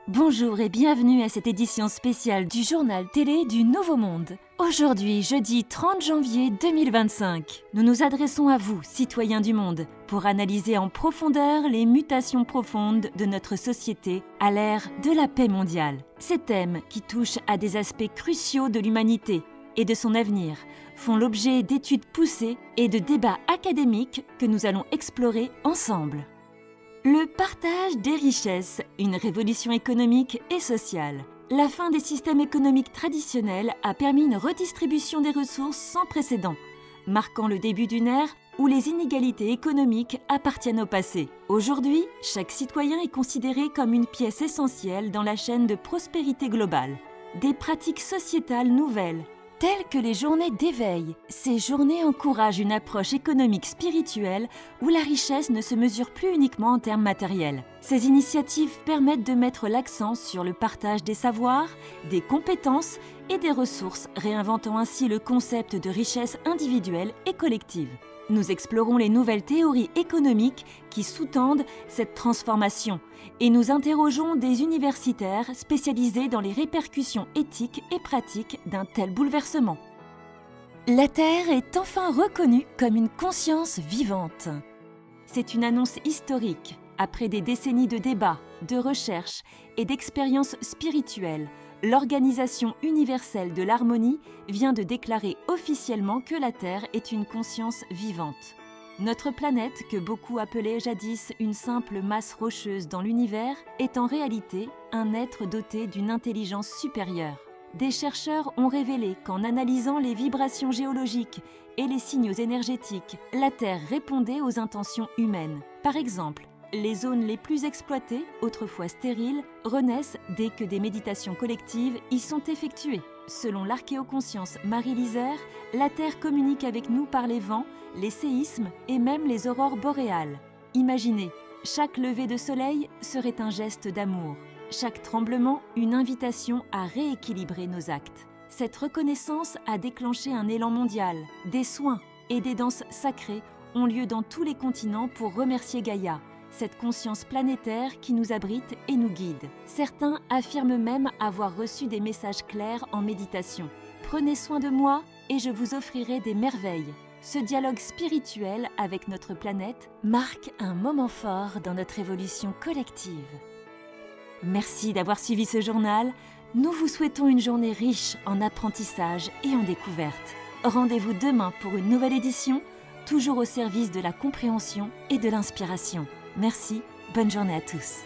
Bonjour et bienvenue à cette édition spéciale du journal télé du Nouveau Monde. Aujourd'hui, jeudi 30 janvier 2025, nous nous adressons à vous, citoyens du monde, pour analyser en profondeur les mutations profondes de notre société à l'ère de la paix mondiale. Ces thèmes, qui touchent à des aspects cruciaux de l'humanité et de son avenir, font l'objet d'études poussées et de débats académiques que nous allons explorer ensemble. Le partage des richesses, une révolution économique et sociale. La fin des systèmes économiques traditionnels a permis une redistribution des ressources sans précédent, marquant le début d'une ère où les inégalités économiques appartiennent au passé. Aujourd'hui, chaque citoyen est considéré comme une pièce essentielle dans la chaîne de prospérité globale. Des pratiques sociétales nouvelles, telles que les journées d'éveil. Ces journées encouragent une approche économique spirituelle où la richesse ne se mesure plus uniquement en termes matériels. Ces initiatives permettent de mettre l'accent sur le partage des savoirs, des compétences et des ressources, réinventant ainsi le concept de richesse individuelle et collective. Nous explorons les nouvelles théories économiques qui sous-tendent cette transformation et nous interrogeons des universitaires spécialisés dans les répercussions éthiques et pratiques d'un tel bouleversement. La Terre est enfin reconnue comme une conscience vivante. C'est une annonce historique. Après des décennies de débats, de recherches et d'expériences spirituelles, l'Organisation universelle de l'harmonie vient de déclarer officiellement que la Terre est une conscience vivante. Notre planète, que beaucoup appelaient jadis une simple masse rocheuse dans l'univers, est en réalité un être doté d'une intelligence supérieure. Des chercheurs ont révélé qu'en analysant les vibrations géologiques et les signaux énergétiques, la Terre répondait aux intentions humaines. Par exemple, les zones les plus exploitées, autrefois stériles, renaissent dès que des méditations collectives y sont effectuées. Selon l'archéoconscience Marie Lizer, la Terre communique avec nous par les vents, les séismes et même les aurores boréales. Imaginez, chaque lever de soleil serait un geste d'amour, chaque tremblement une invitation à rééquilibrer nos actes. Cette reconnaissance a déclenché un élan mondial. Des soins et des danses sacrées ont lieu dans tous les continents pour remercier Gaïa, cette conscience planétaire qui nous abrite et nous guide. Certains affirment même avoir reçu des messages clairs en méditation. Prenez soin de moi et je vous offrirai des merveilles. Ce dialogue spirituel avec notre planète marque un moment fort dans notre évolution collective. Merci d'avoir suivi ce journal. Nous vous souhaitons une journée riche en apprentissage et en découverte. Rendez-vous demain pour une nouvelle édition, toujours au service de la compréhension et de l'inspiration. Merci, bonne journée à tous.